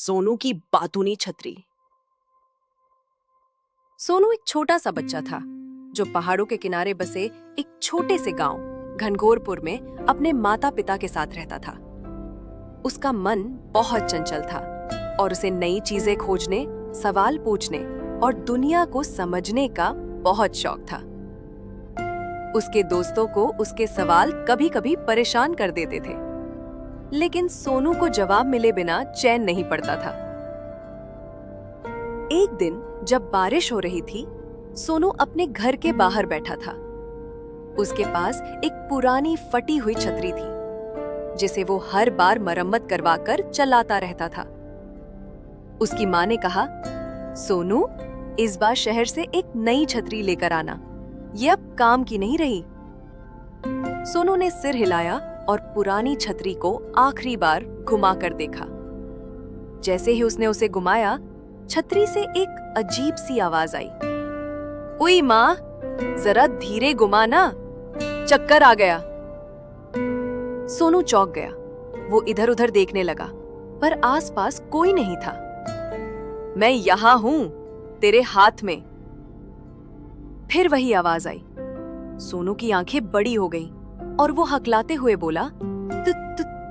सोनू की बातूनी छतरी। सोनू एक छोटा सा बच्चा था जो पहाड़ों के किनारे बसे एक छोटे से गांव घनघोरपुर में अपने माता पिता के साथ रहता था। उसका मन बहुत चंचल था और उसे नई चीजें खोजने, सवाल पूछने और दुनिया को समझने का बहुत शौक था। उसके दोस्तों को उसके सवाल कभी-कभी परेशान कर देते थे, लेकिन सोनू को जवाब मिले बिना चैन नहीं पड़ता था। एक दिन जब बारिश हो रही थी, सोनू अपने घर के बाहर बैठा था। उसके पास एक पुरानी फटी हुई छतरी थी, जिसे वो हर बार मरम्मत करवाकर चलाता रहता था। उसकी माँ ने कहा, सोनू, इस बार शहर से एक नई छतरी लेकर आना, ये अब काम की नहीं रही। सोनू ने सिर हिलाया और पुरानी छतरी को आखिरी बार घुमाकर देखा। जैसे ही उसने उसे घुमाया, छतरी से एक अजीब सी आवाज आई। ओए माँ, जरा धीरे घुमा ना, चक्कर आ गया। सोनू चौंक गया। वो इधर उधर देखने लगा, पर आसपास कोई नहीं था। मैं यहां हूं, तेरे हाथ में। फिर वही आवाज आई। सोनू की आंखें बड़ी हो गईं और वो हकलाते हुए बोला,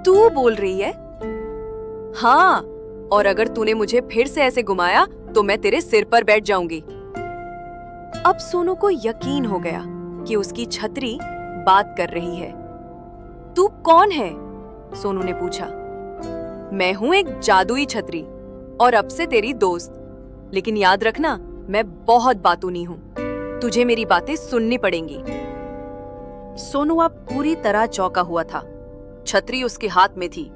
तू बोल रही है? हाँ, और अगर तूने मुझे फिर से ऐसे घुमाया तो मैं तेरे सिर पर बैठ जाऊंगी। अब सोनू को यकीन हो गया कि उसकी छतरी बात कर रही है। तू कौन है? सोनू ने पूछा। मैं हूं एक जादुई छतरी और अब से तेरी दोस्त। लेकिन याद रखना, मैं बहुत बातूनी हूं। तुझे मेरी बातें सुननी पड़ेंगी। सोनू अब पूरी तरह चौंका हुआ था। छतरी उसके हाथ में थी,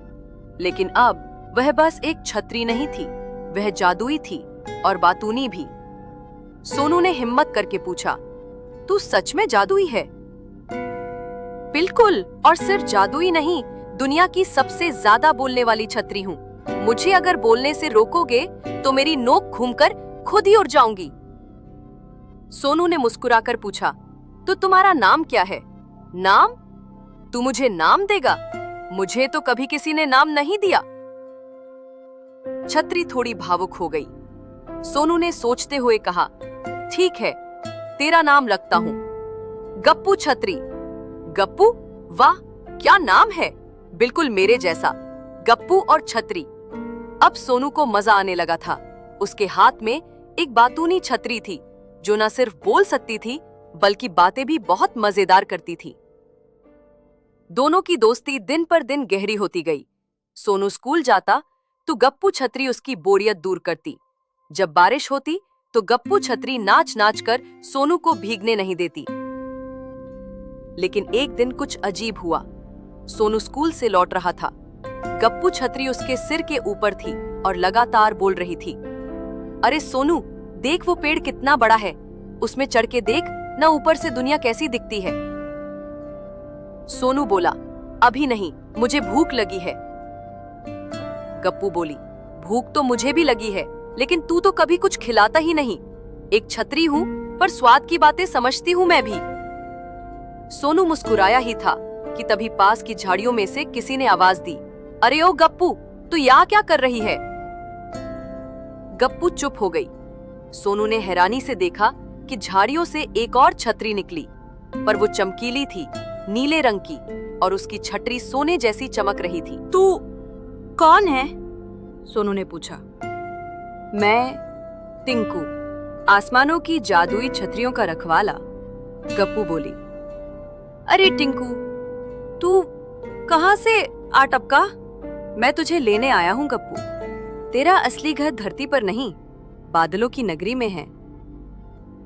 लेकिन अब वह बस एक छतरी नहीं थी, वह जादुई थी और बातूनी भी। सोनू ने हिम्मत करके पूछा, तू सच में जादुई है? बिल्कुल, और सिर्फ जादुई नहीं, दुनिया की सबसे ज्यादा बोलने वाली छतरी हूँ। मुझे अगर बोलने से रोकोगे तो मेरी नोक घूमकर खुद ही उड़ जाऊंगी। सोनू ने मुस्कुराकर पूछा, तो तुम्हारा नाम क्या है? नाम? तू मुझे नाम देगा? मुझे तो कभी किसी ने नाम नहीं दिया। छतरी थोड़ी भावुक हो गई। सोनू ने सोचते हुए कहा, ठीक है, तेरा नाम रखता हूं, गप्पू छतरी। गप्पू? वाह, क्या नाम है, बिल्कुल मेरे जैसा। गप्पू और छतरी। अब सोनू को मजा आने लगा था। उसके हाथ में एक बातूनी छतरी थी जो न सिर्फ बोल सकती थी, बल्कि बातें भी बहुत मजेदार करती थी। दोनों की दोस्ती दिन पर दिन गहरी होती गई। सोनू स्कूल जाता तो गप्पू छतरी उसकी बोरियत दूर करती। जब बारिश होती तो गप्पू छतरी नाच नाच कर सोनू को भीगने नहीं देती। लेकिन एक दिन कुछ अजीब हुआ। सोनू स्कूल से लौट रहा था। गप्पू छतरी उसके सिर के ऊपर थी और लगातार बोल रही थी, अरे सोनू, देख वो पेड़ कितना बड़ा है, उसमें चढ़ के देख ना, ऊपर से दुनिया कैसी दिखती है। सोनू बोला, अभी नहीं, मुझे भूख लगी है। गप्पू बोली, भूख तो मुझे भी लगी है, लेकिन तू तो कभी कुछ खिलाता ही नहीं। एक छतरी हूं, पर स्वाद की बातें समझती हूं मैं भी। सोनू मुस्कुराया ही था कि तभी पास की झाड़ियों में से किसी ने आवाज दी, अरे ओ गप्पू, तू यहाँ क्या कर रही है? गप्पू चुप हो गई। सोनू ने हैरानी से देखा कि झाड़ियों से एक और छतरी निकली, पर वो चमकीली थी, नीले रंग की, और उसकी छतरी सोने जैसी चमक रही थी। तू कौन है? सोनू ने पूछा। मैं टिंकू, आसमानों की जादुई छतरियों का रखवाला। गप्पू बोली। अरे टिंकू, तू कहां से आ टपका? मैं तुझे लेने आया हूं गप्पू। तेरा असली घर धरती पर नहीं, बादलों की नगरी में है।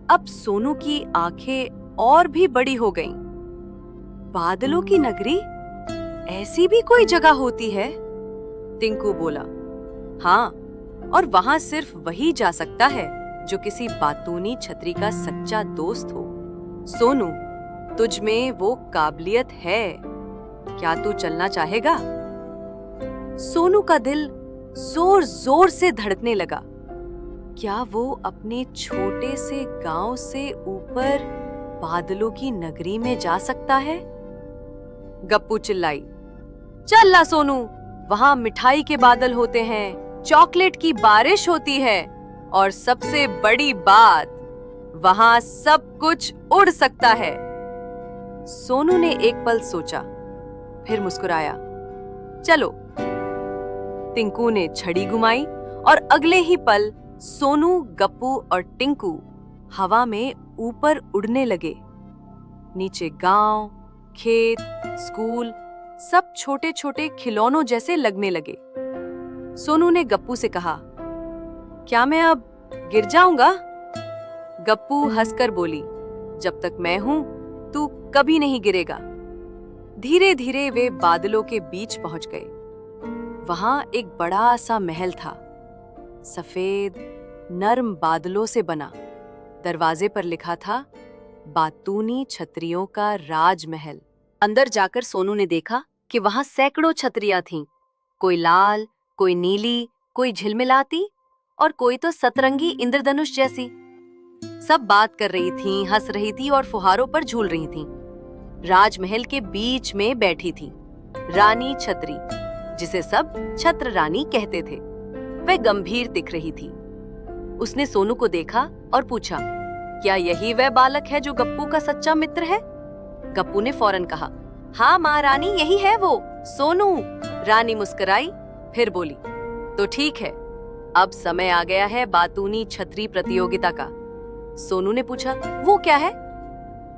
अब सोनू की आंखें और भी बड़ी हो गईं। बादलों की नगरी? ऐसी भी कोई जगह होती है? टिंकू बोला। हाँ, और वहां सिर्फ वही जा सकता है जो किसी बातूनी छतरी का सच्चा दोस्त हो। सोनू, तुझ में वो काबिलियत है, क्या तू चलना चाहेगा? सोनू का दिल जोर जोर से धड़कने लगा। क्या वो अपने छोटे से गांव से ऊपर बादलों की नगरी में जा सकता है? गप्पू चिल्लाई, चल ला सोनू, वहां मिठाई के बादल होते हैं, चॉकलेट की बारिश होती है और सबसे बड़ी बात, वहां सब कुछ उड़ सकता है। सोनू ने एक पल सोचा, फिर मुस्कुराया। चलो। टिंकू ने छड़ी घुमाई और अगले ही पल सोनू, गप्पू और टिंकू हवा में ऊपर उड़ने लगे। नीचे गांव, खेत, स्कूल सब छोटे छोटे खिलौनों जैसे लगने लगे। सोनू ने गप्पू से कहा, क्या मैं अब गिर जाऊंगा? गप्पू हंसकर बोली, जब तक मैं हूं तू कभी नहीं गिरेगा। धीरे धीरे वे बादलों के बीच पहुंच गए। वहां एक बड़ा सा महल था, सफेद नर्म बादलों से बना। दरवाजे पर लिखा था, बातूनी छतरियों का राजमहल। अंदर जाकर सोनू ने देखा कि वहां सैकड़ों छतरियां थीं। कोई लाल, कोई नीली, कोई झिलमिलाती और कोई तो सतरंगी इंद्रधनुष जैसी। सब बात कर रही थीं, हंस रही थी और फुहारों पर झूल रही थीं। राजमहल के बीच में बैठी थी रानी छतरी, जिसे सब छत्र रानी कहते थे। वह गंभीर दिख रही थी। उसने सोनू को देखा और पूछा, क्या यही वह बालक है जो गप्पू का सच्चा मित्र है? गप्पू ने फौरन कहा, हाँ माँ रानी, यही है वो, सोनू। रानी मुस्कुराई, फिर बोली, तो ठीक है, अब समय आ गया है बातूनी छतरी प्रतियोगिता का। सोनू ने पूछा, वो क्या है?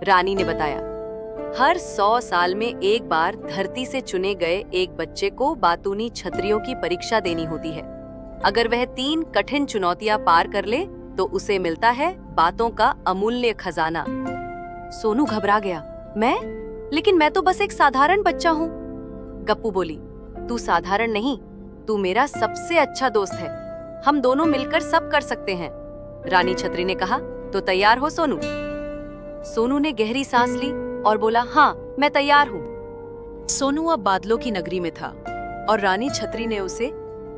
रानी ने बताया, हर 100 साल में एक बार धरती से चुने गए एक बच्चे को बातूनी छतरियों की परीक्षा देनी होती है। अगर वह 3 कठिन चुनौतियां पार कर ले तो उसे मिलता है बातों का अमूल्य खजाना। सोनू घबरा गया, लेकिन मैं तो बस एक साधारण बच्चा हूँ। गप्पू बोली, तू साधारण नहीं, तू मेरा सबसे अच्छा दोस्त है। हम दोनों मिलकर सब कर सकते हैं। रानी छतरी ने कहा, तो तैयार हो सोनू? सोनू ने गहरी सांस ली और बोला, हाँ मैं तैयार हूँ। सोनू अब बादलों की नगरी में था और रानी छतरी ने उसे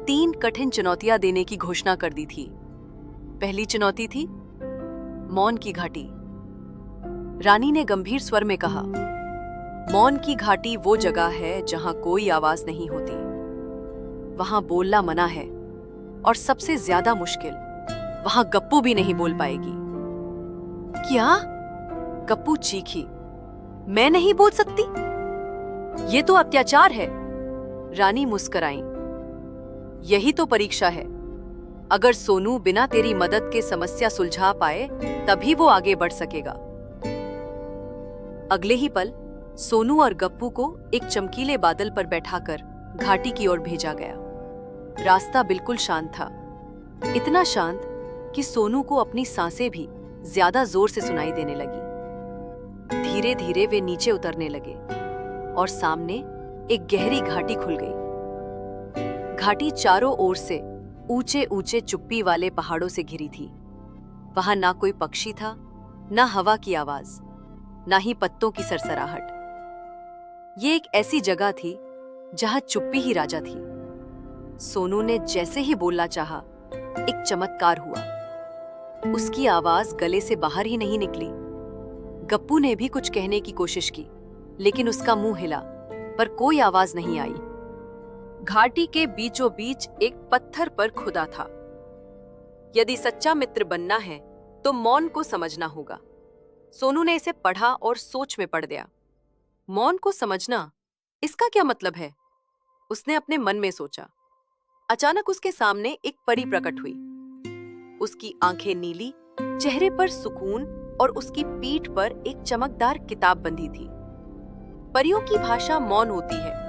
3 कठिन चुनौतियां देने की घोषणा कर दी थी। पहली चुनौती थी मौन की घाटी। रानी ने गंभीर स्वर में कहा, मौन की घाटी वो जगह है जहां कोई आवाज नहीं होती। वहां बोलना मना है और सबसे ज्यादा मुश्किल, वहां गप्पू भी नहीं बोल पाएगी। क्या? गप्पू चीखी, मैं नहीं बोल सकती? ये तो अत्याचार है। रानी मुस्कुराई, यही तो परीक्षा है। अगर सोनू बिना तेरी मदद के समस्या सुलझा पाए तभी वो आगे बढ़ सकेगा। अगले ही पल सोनू और गप्पू को एक चमकीले बादल पर बैठाकर घाटी की ओर भेजा गया। रास्ता बिल्कुल शांत था, इतना शांत कि सोनू को अपनी सांसें भी ज्यादा जोर से सुनाई देने लगी। धीरे धीरे वे नीचे उतरने लगे और सामने एक गहरी घाटी खुल गई। घाटी चारों ओर से ऊंचे ऊंचे चुप्पी वाले पहाड़ों से घिरी थी। वहां ना कोई पक्षी था, ना हवा की आवाज, ना ही पत्तों की सरसराहट। ये एक ऐसी जगह थी जहां चुप्पी ही राजा थी। सोनू ने जैसे ही बोलना चाहा, एक चमत्कार हुआ। उसकी आवाज गले से बाहर ही नहीं निकली। गप्पू ने भी कुछ कहने की कोशिश की, लेकिन उसका मुंह हिला, पर कोई आवाज नहीं आई। घाटी के बीचों बीच एक पत्थर पर खुदा था। यदि सच्चा मित्र बनना है तो मौन को समझना होगा। सोनू ने इसे पढ़ा और सोच में पड़ गया। मौन को समझना, इसका क्या मतलब है? उसने अपने मन में सोचा। अचानक उसके सामने एक परी प्रकट हुई। उसकी आंखें नीली, चेहरे पर सुकून और उसकी पीठ पर एक चमकदार किताब बंधी थी। परियों की भाषा मौन होती है,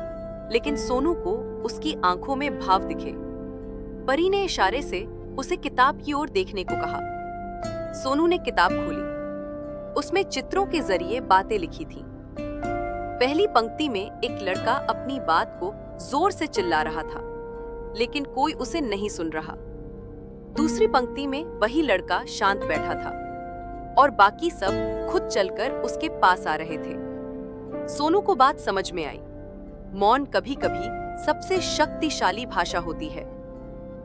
लेकिन सोनू को उसकी आंखों में भाव दिखे। परी ने इशारे से उसे किताब की ओर देखने को कहा। सोनू ने किताब खोली। उसमें चित्रों के जरिए बातें लिखी थीं। पहली पंक्ति में एक लड़का अपनी बात को जोर से चिल्ला रहा था, लेकिन कोई उसे नहीं सुन रहा। दूसरी पंक्ति में वही लड़का शांत बैठा था और बाकी सब खुद चलकर उसके पास आ रहे थे। सोनू को बात समझ में आई। मौन कभी कभी सबसे शक्तिशाली भाषा होती है।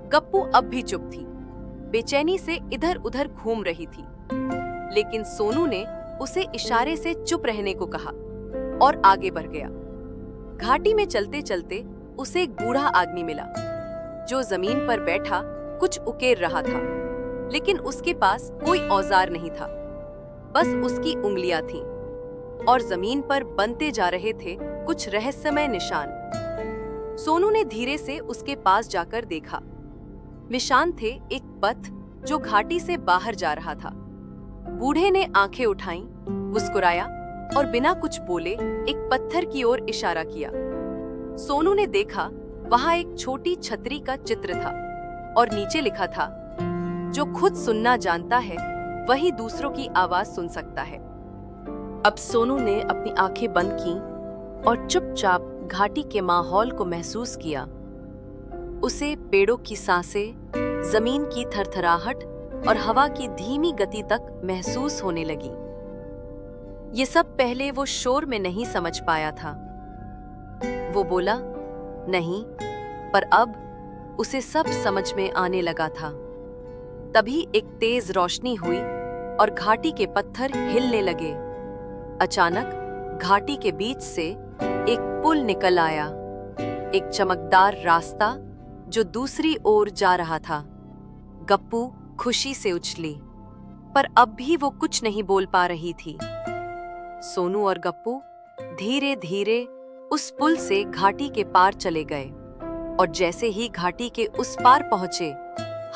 गप्पू अब भी चुप थी, बेचैनी से इधर उधर घूम रही थी, लेकिन सोनू ने उसे इशारे से चुप रहने को कहा और आगे बढ़ गया। घाटी में चलते चलते उसे एक बूढ़ा आदमी मिला। जो जमीन पर बैठा कुछ उकेर रहा था, लेकिन उसके पास कोई औजार नहीं था, बस उसकी उंगलियां थीं और जमीन पर बनते जा रहे थे कुछ रहस्यमय निशान। सोनू ने धीरे से उसके पास जाकर देखा। निशान थे एक पथ जो घाटी से बाहर जा रहा था। बूढ़े ने आंखें उठाईं, मुस्कुराया और बिना कुछ बोले एक पत्थर की ओर इशारा किया। सोनू ने देखा वहां एक छोटी छतरी का चित्र था और नीचे लिखा था, जो खुद सुनना जानता है वही दूसरों की आवाज सुन सकता है। अब सोनू ने अपनी आंखें बंद की और चुपचाप घाटी के माहौल को महसूस किया। उसे पेड़ों की सांसें, जमीन की थरथराहट और हवा की धीमी गति तक महसूस होने लगी। ये सब पहले वो शोर में नहीं समझ पाया था। वो बोला, नहीं, पर अब उसे सब समझ में आने लगा था। तभी एक तेज रोशनी हुई और घाटी के पत्थर हिलने लगे। अचानक घाटी के बीच से एक पुल निकल आया, एक चमकदार रास्ता जो दूसरी ओर जा रहा था। गप्पू खुशी से उछली, पर अब भी वो कुछ नहीं बोल पा रही थी। सोनू और गप्पू धीरे धीरे उस पुल से घाटी के पार चले गए और जैसे ही घाटी के उस पार पहुंचे,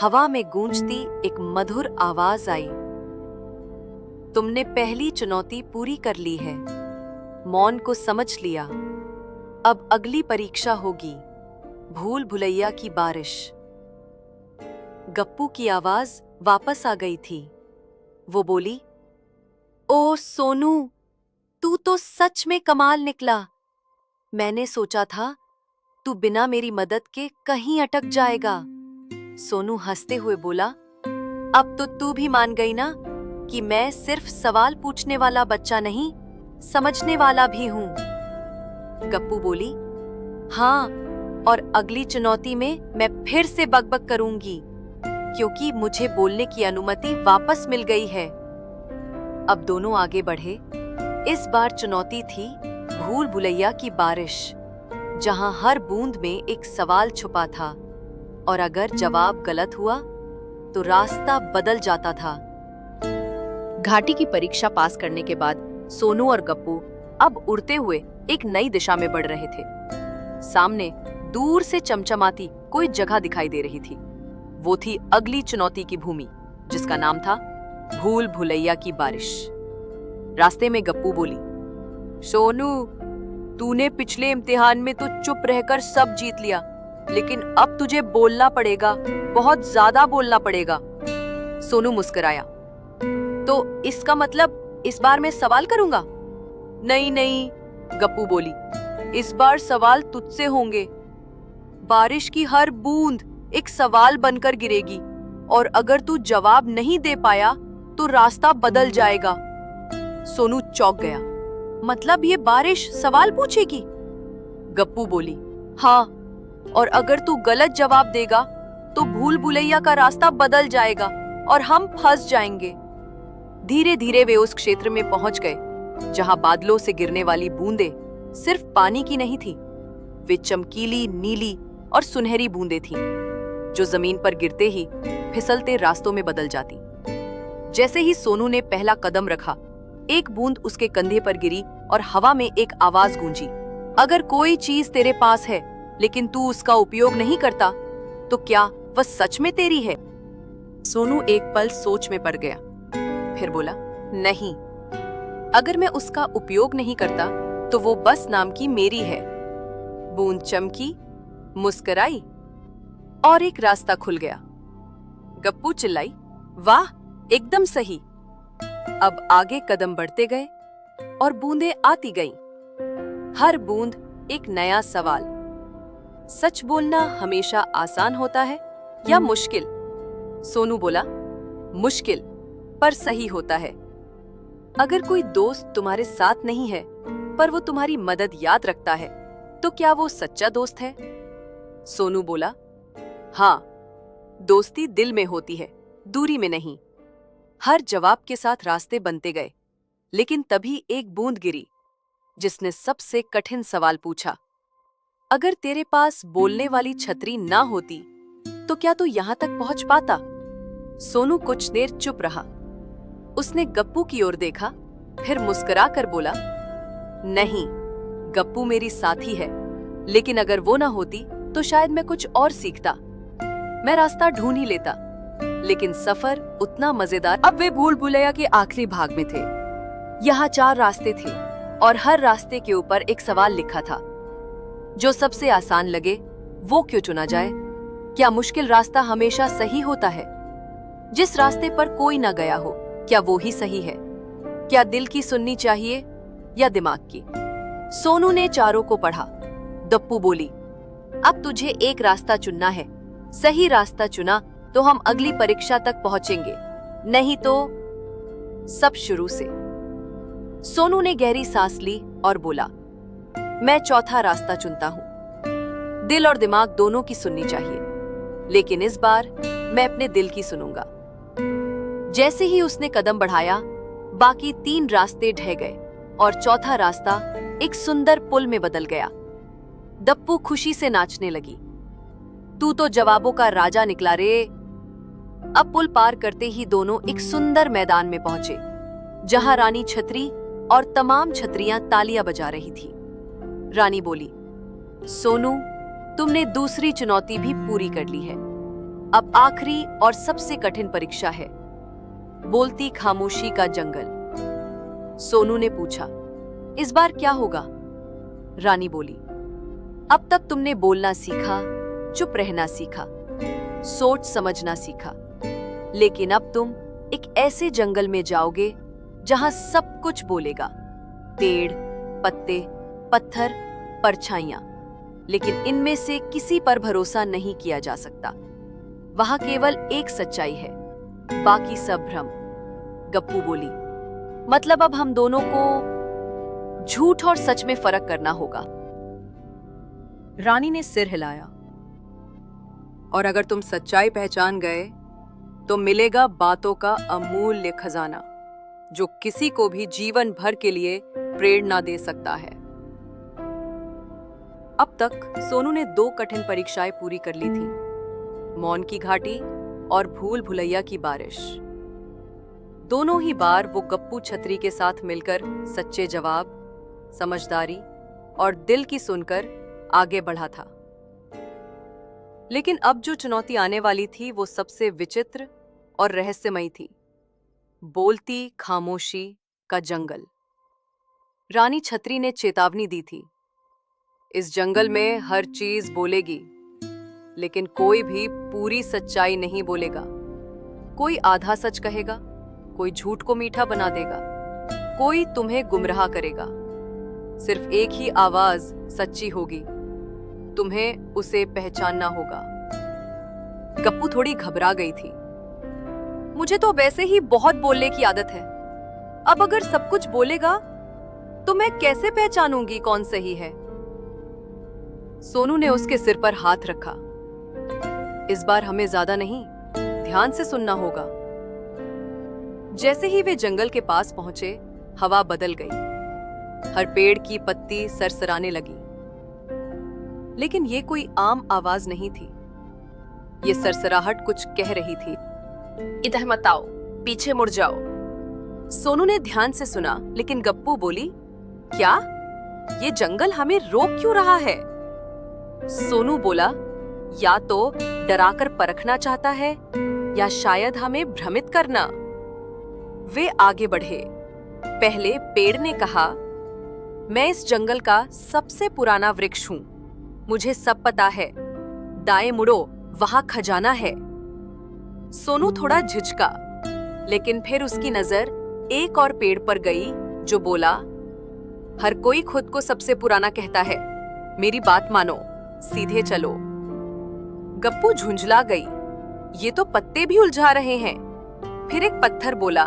हवा में गूंजती एक मधुर आवाज आई, तुमने पहली चुनौती पूरी कर ली है, मौन को समझ लिया। अब अगली परीक्षा होगी, भूल भुलैया की बारिश। गप्पू की आवाज वापस आ गई थी। वो बोली, ओ सोनू, तू तो सच में कमाल निकला। मैंने सोचा था तू बिना मेरी मदद के कहीं अटक जाएगा। सोनू हंसते हुए बोला, अब तो तू भी मान गई ना कि मैं सिर्फ सवाल पूछने वाला बच्चा नहीं, समझने वाला भी हूं। गप्पू बोली, हाँ, और अगली चुनौती में मैं फिर से बकबक करूंगी, क्योंकि मुझे बोलने की अनुमति वापस मिल गई है। अब दोनों आगे बढ़े। इस बार चुनौती थी भूल भुलैया की बारिश, जहां हर बूंद में एक सवाल छुपा था और अगर जवाब गलत हुआ तो रास्ता बदल जाता था। घाटी की परीक्षा पास करने के बाद सोनू और गप्पू अब उड़ते हुए एक नई दिशा में बढ़ रहे थे। सामने दूर से चमचमाती कोई जगह दिखाई दे रही थी। वो थी अगली चुनौती की भूमि, जिसका नाम था भूल भुलैया की बारिश। रास्ते में गप्पू बोली, सोनू, तूने पिछले इम्तिहान में तो चुप रहकर सब जीत लिया, लेकिन अब तुझे बोलना पड़ेगा, बहुत ज्यादा बोलना पड़ेगा। सोनू मुस्कुराया, तो इसका मतलब इस बार मैं सवाल करूंगा? नहीं नहीं, गप्पू बोली, इस बार सवाल तुझसे होंगे। बारिश की हर बूंद एक सवाल बनकर गिरेगी और अगर तू जवाब नहीं दे पाया तो रास्ता बदल जाएगा। सोनू चौंक गया, मतलब ये बारिश सवाल पूछेगी? गप्पू बोली, हाँ, और अगर तू गलत जवाब देगा तो भूल भुलैया का रास्ता बदल जाएगा और हम फंस जाएंगे। धीरे धीरे वे उस क्षेत्र में पहुंच गए जहां बादलों से गिरने वाली बूंदें सिर्फ पानी की नहीं थी, वे चमकीली नीली और सुनहरी बूंदें थीं, जो जमीन पर गिरते ही फिसलते रास्तों में बदल जाती। जैसे ही सोनू ने पहला कदम रखा, एक बूंद उसके कंधे पर गिरी और हवा में एक आवाज गूंजी, अगर कोई चीज तेरे पास है लेकिन तू उसका उपयोग नहीं करता तो क्या वह सच में तेरी है? सोनू एक पल सोच में पड़ गया, फिर बोला, नहीं, अगर मैं उसका उपयोग नहीं करता तो वो बस नाम की मेरी है। बूंद चमकी, मुस्कुराई और एक रास्ता खुल गया। गप्पू चिल्लाई, वाह, एकदम सही। अब आगे कदम बढ़ते गए और बूंदें आती गईं। हर बूंद एक नया सवाल। सच बोलना हमेशा आसान होता है या मुश्किल? सोनू बोला, मुश्किल पर सही होता है। अगर कोई दोस्त तुम्हारे साथ नहीं है पर वो तुम्हारी मदद याद रखता है तो क्या वो सच्चा दोस्त है? सोनू बोला, हाँ, दोस्ती दिल में होती है, दूरी में नहीं। हर जवाब के साथ रास्ते बनते गए, लेकिन तभी एक बूंद गिरी जिसने सबसे कठिन सवाल पूछा, अगर तेरे पास बोलने वाली छतरी ना होती तो क्या तू यहाँ तक पहुंच पाता? सोनू कुछ देर चुप रहा। उसने गप्पू की ओर देखा, फिर मुस्कुरा कर बोला, नहीं, गप्पू मेरी साथी है, लेकिन अगर वो ना होती तो शायद मैं कुछ और सीखता। मैं रास्ता ढूंढ ही लेता, लेकिन सफर उतना मजेदार। अब वे भूल भुलैया के आखिरी भाग में थे। यहाँ 4 रास्ते थे और हर रास्ते के ऊपर एक सवाल लिखा था। जो सबसे आसान लगे वो क्यों चुना जाए? क्या मुश्किल रास्ता हमेशा सही होता है? जिस रास्ते पर कोई ना गया हो, क्या वो ही सही है? क्या दिल की सुननी चाहिए या दिमाग की? सोनू ने चारों को पढ़ा। दप्पू बोली, अब तुझे एक रास्ता चुनना है। सही रास्ता चुना तो हम अगली परीक्षा तक पहुंचेंगे, नहीं तो सब शुरू से। सोनू ने गहरी सांस ली और बोला, मैं चौथा रास्ता चुनता हूं। दिल और दिमाग दोनों की सुननी चाहिए, लेकिन इस बार मैं अपने दिल की सुनूंगा। जैसे ही उसने कदम बढ़ाया, बाकी 3 रास्ते ढह गए और चौथा रास्ता एक सुंदर पुल में बदल गया। दप्पू खुशी से नाचने लगी। तू तो जवाबों का राजा निकला रे। अब पुल पार करते ही दोनों एक सुंदर मैदान में पहुंचे, जहां रानी छतरी और तमाम छतरियां तालियां बजा रही थी। रानी बोली, सोनू, तुमने दूसरी चुनौती भी पूरी कर ली है। अब आखिरी और सबसे कठिन परीक्षा है, बोलती खामोशी का जंगल। सोनू ने पूछा, इस बार क्या होगा? रानी बोली, अब तक तुमने बोलना सीखा, चुप रहना सीखा, सोच समझना सीखा, लेकिन अब तुम एक ऐसे जंगल में जाओगे जहां सब कुछ बोलेगा। पेड़, पत्ते, पत्थर, परछाइयां, लेकिन इनमें से किसी पर भरोसा नहीं किया जा सकता। वहां केवल एक सच्चाई है, बाकी सब भ्रम। गप्पू बोली, मतलब अब हम दोनों को झूठ और सच में फर्क करना होगा। रानी ने सिर हिलाया, और अगर तुम सच्चाई पहचान गए तो मिलेगा बातों का अमूल्य खजाना, जो किसी को भी जीवन भर के लिए प्रेरणा दे सकता है। अब तक सोनू ने 2 कठिन परीक्षाएं पूरी कर ली थी, मौन की घाटी और भूल भुलैया की बारिश। दोनों ही बार वो गप्पू छतरी के साथ मिलकर सच्चे जवाब, समझदारी और दिल की सुनकर आगे बढ़ा था। लेकिन अब जो चुनौती आने वाली थी वो सबसे विचित्र और रहस्यमयी थी, बोलती खामोशी का जंगल। रानी छतरी ने चेतावनी दी थी, इस जंगल में हर चीज बोलेगी, लेकिन कोई भी पूरी सच्चाई नहीं बोलेगा। कोई आधा सच कहेगा, कोई झूठ को मीठा बना देगा, कोई तुम्हें गुमराह करेगा। सिर्फ एक ही आवाज सच्ची होगी, तुम्हें उसे पहचानना होगा। गप्पू थोड़ी घबरा गई थी। मुझे तो वैसे ही बहुत बोलने की आदत है, अब अगर सब कुछ बोलेगा तो मैं कैसे पहचानूंगी कौन सही है? सोनू ने उसके सिर पर हाथ रखा। इस बार हमें ज्यादा नहीं, ध्यान से सुनना होगा। जैसे ही वे जंगल के पास पहुंचे, हवा बदल गई। हर पेड़ की पत्ती सरसराने लगी। लेकिन ये कोई आम आवाज नहीं थी। ये सरसराहट कुछ कह रही थी, इधर मत आओ, पीछे मुड़ जाओ। सोनू ने ध्यान से सुना, लेकिन गप्पू बोली, क्या? ये जंगल हमें रोक क्यों रहा है? सोनू बोला, या तो डराकर परखना चाहता है या शायद हमें भ्रमित करना। वे आगे बढ़े। पहले पेड़ ने कहा, मैं इस जंगल का सबसे पुराना वृक्ष हूं, मुझे सब पता है। दाएं मुड़ो, वहां खजाना है। सोनू थोड़ा झिझका, लेकिन फिर उसकी नजर एक और पेड़ पर गई जो बोला, हर कोई खुद को सबसे पुराना कहता है, मेरी बात मानो, सीधे चलो। गप्पू झुंझला गई, ये तो पत्ते भी उलझा रहे हैं। फिर एक पत्थर बोला,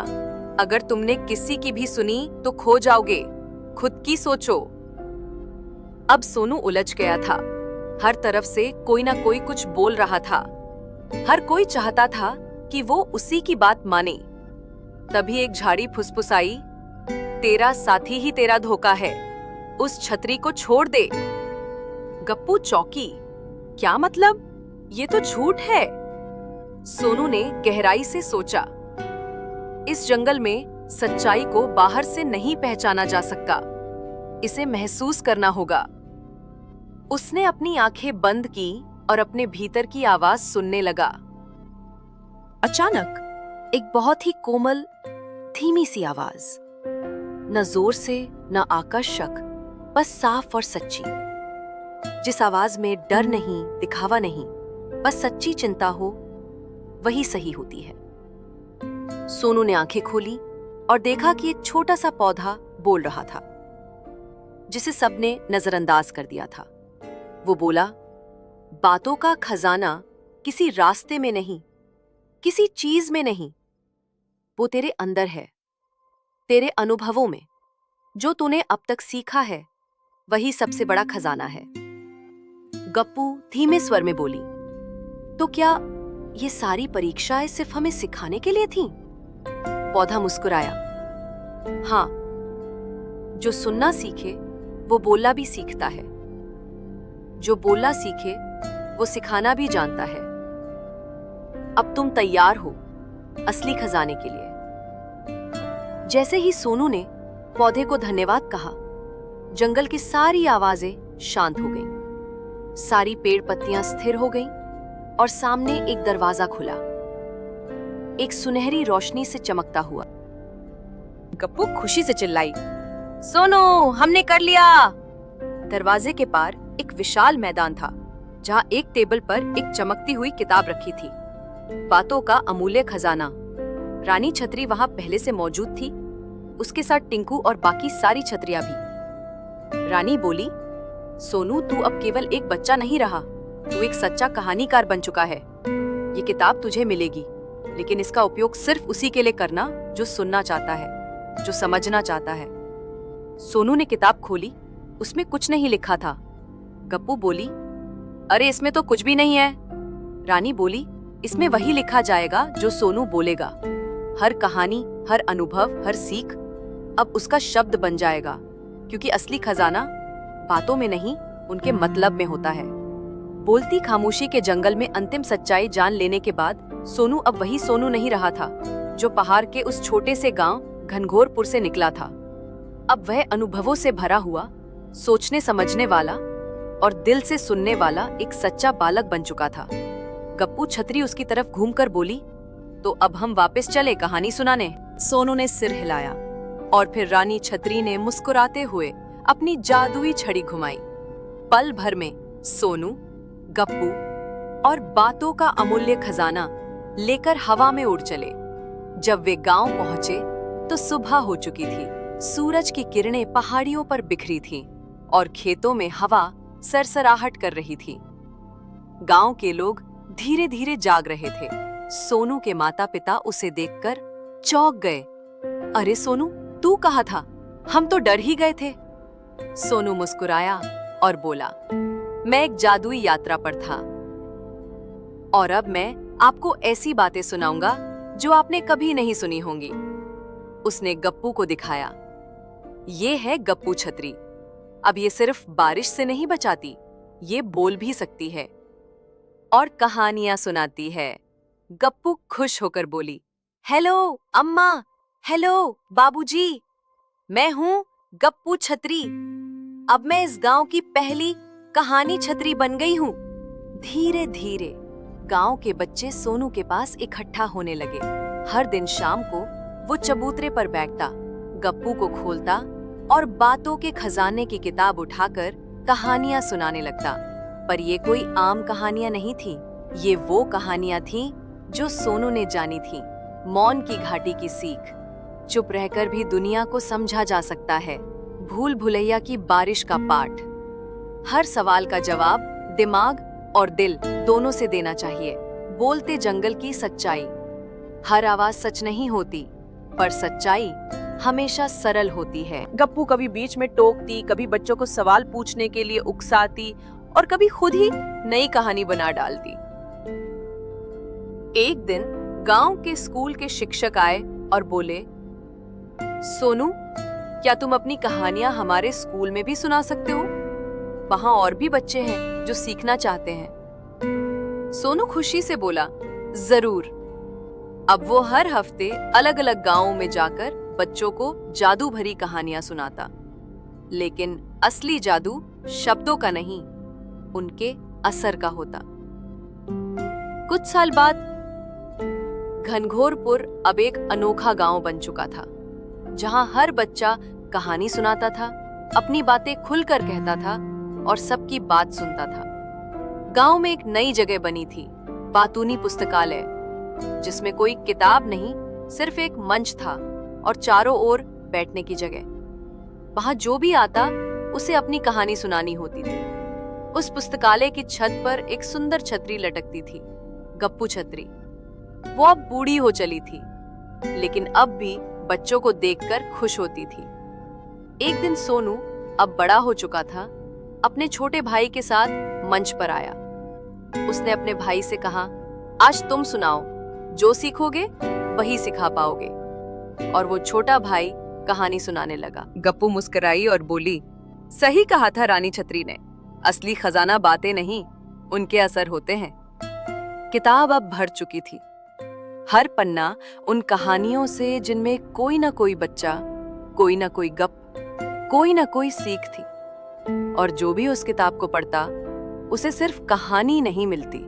अगर तुमने किसी की भी सुनी तो खो जाओगे, खुद की सोचो। अब सोनू उलझ गया था। हर तरफ से कोई ना कोई कुछ बोल रहा था। हर कोई चाहता था कि वो उसी की बात माने। तभी एक झाड़ी फुसफुसाई, तेरा साथी ही तेरा धोखा है, उस छतरी को छोड़ दे। गप्पू चौंकी, क्या मतलब? ये तो झूठ है। सोनू ने गहराई से सोचा, इस जंगल में सच्चाई को बाहर से नहीं पहचाना जा सकता, इसे महसूस करना होगा। उसने अपनी आंखें बंद की और अपने भीतर की आवाज सुनने लगा। अचानक एक बहुत ही कोमल, धीमी सी आवाज, न जोर से न आकर्षक, बस साफ और सच्ची। जिस आवाज में डर नहीं, दिखावा नहीं, बस सच्ची चिंता हो, वही सही होती है। सोनू ने आंखें खोली और देखा कि एक छोटा सा पौधा बोल रहा था, जिसे सबने नजरअंदाज कर दिया था। वो बोला, बातों का खजाना किसी रास्ते में नहीं, किसी चीज में नहीं, वो तेरे अंदर है, तेरे अनुभवों में। जो तूने अब तक सीखा है, वही सबसे बड़ा खजाना है। गप्पू धीमे स्वर में बोली, तो क्या ये सारी परीक्षाएं सिर्फ हमें सिखाने के लिए थीं? पौधा मुस्कुराया, हाँ, जो सुनना सीखे वो बोलना भी सीखता है, जो बोलना सीखे वो सिखाना भी जानता है। अब तुम तैयार हो असली खजाने के लिए। जैसे ही सोनू ने पौधे को धन्यवाद कहा, जंगल की सारी आवाजें शांत हो गईं। सारी पेड़ पत्तियां स्थिर हो गईं और सामने एक दरवाजा खुला, एक सुनहरी रोशनी से चमकता हुआ। गप्पू खुशी से चिल्लाई, सोनू, हमने कर लिया। दरवाजे के पार एक विशाल मैदान था, जहां एक टेबल पर एक चमकती हुई किताब रखी थी, बातों का अमूल्य खजाना। रानी छतरी वहां पहले से मौजूद थी, उसके साथ टिंकू और बाकी सारी छतरियां भी। रानी बोली, सोनू, तू अब केवल एक बच्चा नहीं रहा, तू एक सच्चा कहानीकार बन चुका है। ये किताब तुझे मिलेगी, लेकिन इसका उपयोग सिर्फ उसी के लिए करना जो सुनना चाहता है, जो समझना चाहता है। सोनू ने किताब खोली, उसमें कुछ नहीं लिखा था। गप्पू बोली, अरे इसमें तो कुछ भी नहीं है। रानी बोली, इसमें वही लिखा जाएगा जो सोनू बोलेगा। हर कहानी, हर अनुभव, हर सीख अब उसका शब्द बन जाएगा, क्योंकि असली खजाना बातों में नहीं, उनके मतलब में होता है। बोलती खामोशी के जंगल में अंतिम सच्चाई जान लेने के बाद सोनू अब वही सोनू नहीं रहा था, जो पहाड़ के उस छोटे से गांव घनघोरपुर से निकला था। अब वह अनुभवों से भरा हुआ, सोचने समझने वाला और दिल से सुनने वाला एक सच्चा बालक बन चुका था। गप्पू छतरी उसकी तरफ घूमकर बोली, तो अब हम वापस चले कहानी सुनाने। सोनू ने सिर हिलाया और फिर रानी छतरी ने मुस्कुराते हुए अपनी जादुई छड़ी घुमाई। पल भर में सोनू, गप्पू और बातों का अमूल्य खजाना लेकर हवा में उड़ चले। जब वे गांव पहुंचे तो सुबह हो चुकी थी। सूरज की किरणें पहाड़ियों पर बिखरी थीं और खेतों में हवा सरसराहट कर रही थी। गांव के लोग धीरे धीरे जाग रहे थे। सोनू के माता पिता उसे देखकर चौंक गए। अरे सोनू, तू कहाँ था? हम तो डर ही गए थे। सोनू मुस्कुराया और बोला, मैं एक जादुई यात्रा पर था और अब मैं आपको ऐसी बातें सुनाऊंगा जो आपने कभी नहीं सुनी होंगी। उसने गप्पू को दिखाया। ये है गप्पू छतरी। अब ये सिर्फ बारिश से नहीं बचाती, ये बोल भी सकती है और कहानियां सुनाती है। गप्पू खुश होकर बोली, हेलो अम्मा, हेलो बाबूजी, मैं हूँ गप्पू छतरी। अब मैं इस गांव की पहली कहानी छतरी बन गई हूँ। धीरे धीरे गांव के बच्चे सोनू के पास इकट्ठा होने लगे। हर दिन शाम को वो चबूतरे पर बैठता, गप्पू को खोलता और बातों के खजाने की किताब उठाकर कहानियां सुनाने लगता। पर ये कोई आम कहानियां नहीं थी, ये वो कहानियां थीं जो सोनू ने जानी थी। मौन की घाटी की सीख, चुप रहकर भी दुनिया को समझा जा सकता है। भूल भुलैया की बारिश का पाठ, हर सवाल का जवाब दिमाग और दिल दोनों से देना चाहिए। बोलते जंगल की सच्चाई, हर आवाज सच नहीं होती, पर सच्चाई हमेशा सरल होती है। गप्पू कभी बीच में टोकती, कभी बच्चों को सवाल पूछने के लिए उकसाती और कभी खुद ही नई कहानी बना डालती। एक दिन गांव के स्कूल के शिक्षक आए और बोले, सोनू, क्या तुम अपनी कहानियां हमारे स्कूल में भी सुना सकते हो? वहां और भी बच्चे हैं जो सीखना चाहते हैं। सोनू खुशी से बोला, जरूर। अब वो हर हफ्ते अलग अलग गांवों में जाकर बच्चों को जादू भरी कहानियां सुनाता। लेकिन असली जादू शब्दों का नहीं, उनके असर का होता। कुछ साल बाद घनघोरपुर अब एक अनोखा गांव बन चुका था, जहां हर बच्चा कहानी सुनाता था, अपनी बातें खुलकर कहता था और सबकी बात सुनता था। गांव में एक नई जगह बनी थी, बातूनी पुस्तकालय, जिसमें कोई किताब नहीं, सिर्फ एक मंच था और चारों ओर बैठने की जगह। वहां जो भी आता उसे अपनी कहानी सुनानी होती थी। उस पुस्तकालय की छत पर एक सुंदर छतरी लटकती थी, गप्पू छतरी। वो अब बूढ़ी हो चली थी, लेकिन अब भी बच्चों को देखकर खुश होती थी। एक दिन सोनू, अब बड़ा हो चुका था, अपने छोटे भाई के साथ मंच पर आया। उसने अपने भाई से कहा, आज तुम सुनाओ, जो सीखोगे वही सिखा पाओगे। और वो छोटा भाई कहानी सुनाने लगा। गप्पू मुस्कुराई और बोली, सही कहा था रानी छतरी ने, असली खजाना बातें नहीं, उनके असर होते हैं। किताब अब भर चुकी थी, हर पन्ना उन कहानियों से जिनमें कोई ना कोई बच्चा, कोई ना कोई गप, कोई ना कोई सीख थी। और जो भी उस किताब को पढ़ता, उसे सिर्फ कहानी नहीं मिलती,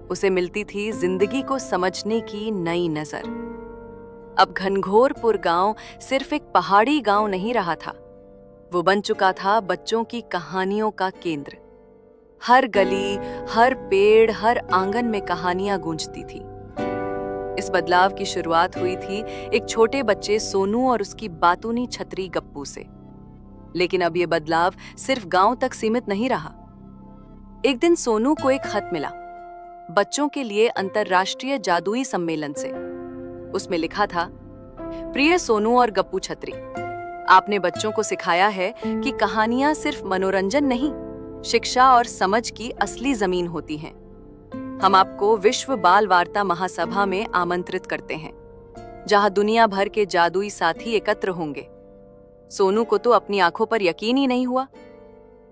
उसे मिलती थी जिंदगी को समझने की नई नजर। अब घनघोरपुर गांव सिर्फ एक पहाड़ी गांव नहीं रहा था, वो बन चुका था बच्चों की कहानियों का केंद्र। हर गली, हर पेड़, हर आंगन में कहानियां गूंजती थी। इस बदलाव की शुरुआत हुई थी एक छोटे बच्चे सोनू और उसकी बातूनी छतरी गप्पू से। लेकिन अब ये बदलाव सिर्फ गांव तक सीमित नहीं रहा। एक दिन सोनू को एक खत मिला, बच्चों के लिए अंतर्राष्ट्रीय जादुई सम्मेलन से। उसमें लिखा था, प्रिय सोनू और गप्पू छतरी, आपने बच्चों को सिखाया है कि कहानियां सिर्फ मनोरंजन नहीं, शिक्षा और समझ की असली जमीन होती हैं। हम आपको विश्व बाल वार्ता महासभा में आमंत्रित करते हैं, जहां दुनिया भर के जादुई साथी एकत्र होंगे। सोनू को तो अपनी आंखों पर यकीन ही नहीं हुआ।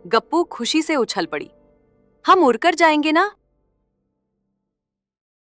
गप्पू खुशी से उछल पड़ी, हम उड़कर जाएंगे ना?